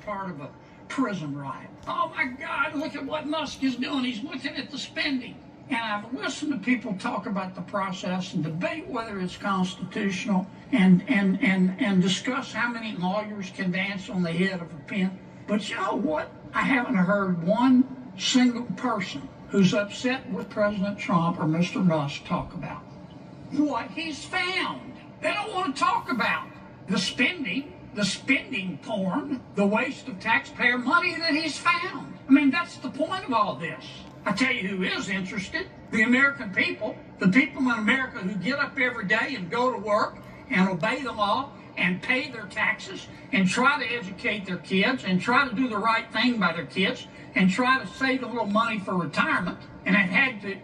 part of a prison riot. Oh my God, look at what Musk is doing. He's looking at the spending. And I've listened to people talk about the process and debate whether it's constitutional and discuss how many lawyers can dance on the head of a pin. But you know what? I haven't heard one single person who's upset with President Trump or Mr. Musk talk about what he's found. They don't want to talk about the spending porn, the waste of taxpayer money that he's found. I mean, that's the point of all this. I tell you who is interested, the American people, the people in America who get up every day and go to work and obey the law and pay their taxes and try to educate their kids and try to do the right thing by their kids and try to save a little money for retirement and have had to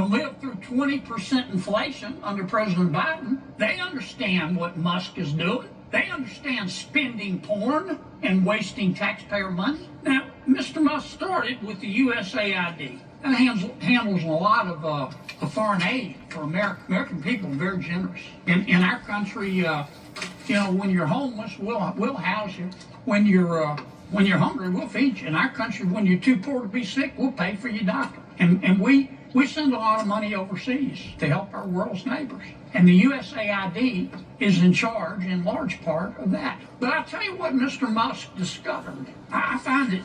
live through 20% inflation under President Biden. They understand what Musk is doing. They understand spending porn and wasting taxpayer money. Now, Mr. Musk started with the USAID. That handles a lot of foreign aid for America. American people are very generous. In our country, when you're homeless, we'll house you. When you're hungry, we'll feed you. In our country, when you're too poor to be sick, we'll pay for your doctor. And we send a lot of money overseas to help our world's neighbors. And the USAID is in charge, in large part, of that. But I'll tell you what Mr. Musk discovered. I find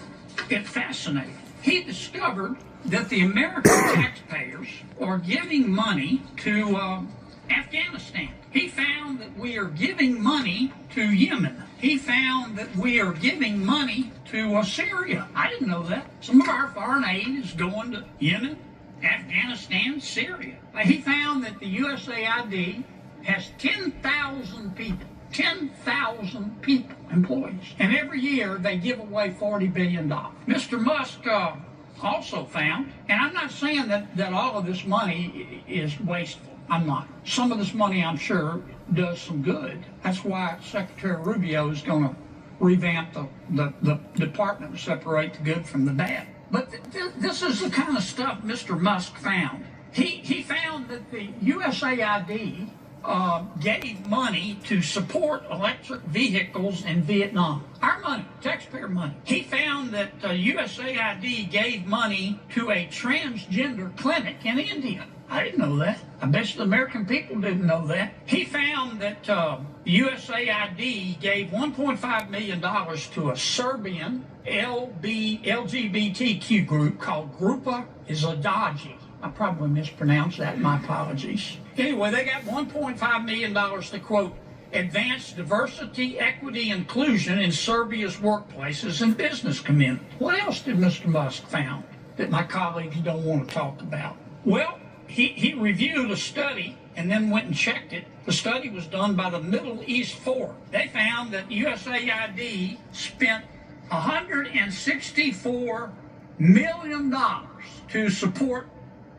it fascinating. He discovered that the American taxpayers are giving money to Afghanistan. He found that we are giving money to Yemen. He found that we are giving money to Syria. I didn't know that. Some of our foreign aid is going to Yemen, Afghanistan, Syria. He found that the USAID has 10,000 people, employees. And every year they give away $40 billion. Mr. Musk also found, and I'm not saying that all of this money is wasteful. I'm not. Some of this money, I'm sure, does some good. That's why Secretary Rubio is going to revamp the department to separate the good from the bad. But this is the kind of stuff Mr. Musk found. He found that the USAID gave money to support electric vehicles in Vietnam. Our money, taxpayer money. He found that USAID gave money to a transgender clinic in India. I didn't know that. I bet the American people didn't know that. He found that USAID gave $1.5 million to a Serbian LGBTQ group called Grupa Izadaji. I probably mispronounced that. My apologies. Anyway, they got $1.5 million to, quote, advance diversity, equity, inclusion in Serbia's workplaces and business community. What else did Mr. Musk found that my colleagues don't want to talk about? Well, he reviewed a study and then went and checked it. The study was done by the Middle East Forum. They found that USAID spent $164 million to support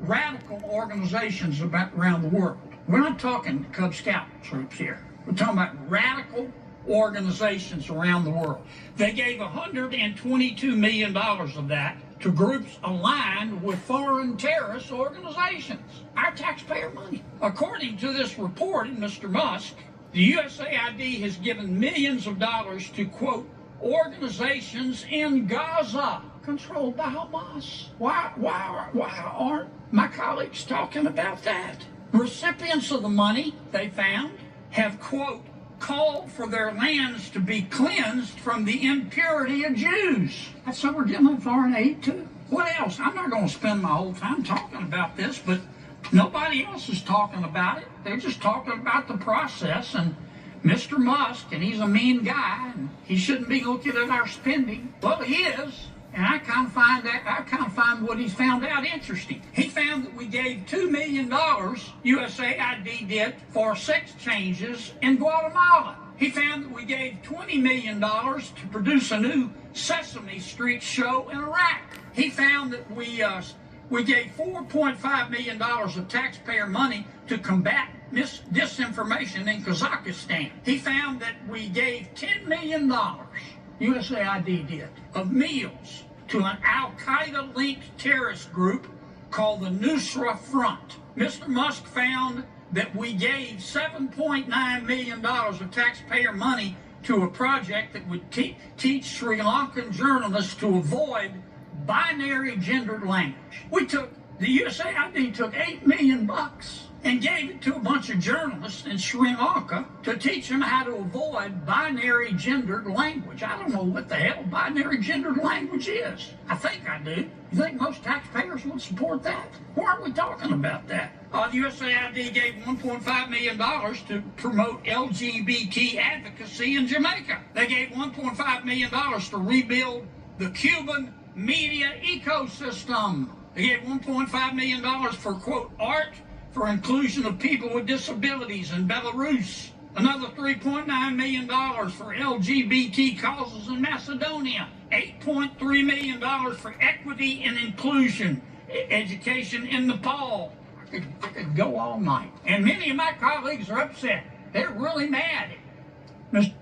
radical organizations around the world. We're not talking Cub Scout troops here. We're talking about radical organizations around the world. They gave $122 million of that to groups aligned with foreign terrorist organizations. Our taxpayer money. According to this report in Mr. Musk, the USAID has given millions of dollars to, quote, organizations in Gaza controlled by Hamas. Why aren't my colleagues talking about that? Recipients of the money, they found, have, quote, called for their lands to be cleansed from the impurity of Jews. That's what we're giving foreign aid to. What else? I'm not going to spend my whole time talking about this, but nobody else is talking about it. They're just talking about the process, and Mr. Musk, and he's a mean guy, and he shouldn't be looking at our spending. Well, he is. And I kind of find what he's found out interesting. He found that we gave $2 million, USAID did, for sex changes in Guatemala. He found that we gave $20 million to produce a new Sesame Street show in Iraq. He found that we gave $4.5 million of taxpayer money to combat disinformation in Kazakhstan. He found that we gave $10 million, USAID did, of meals to an al-Qaeda-linked terrorist group called the Nusra Front. Mr. Musk found that we gave $7.9 million of taxpayer money to a project that would teach Sri Lankan journalists to avoid binary gendered language. The USAID took $8 million and gave it to a bunch of journalists in Sri Lanka to teach them how to avoid binary gendered language. I don't know what the hell binary gendered language is. I think I do. You think most taxpayers would support that? Why aren't we talking about that? The USAID gave $1.5 million to promote LGBT advocacy in Jamaica. They gave $1.5 million to rebuild the Cuban media ecosystem. They gave $1.5 million for, quote, art for inclusion of people with disabilities in Belarus. Another $3.9 million for LGBT causes in Macedonia. $8.3 million for equity and inclusion education in Nepal. I could go all night. And many of my colleagues are upset. They're really mad. Mr.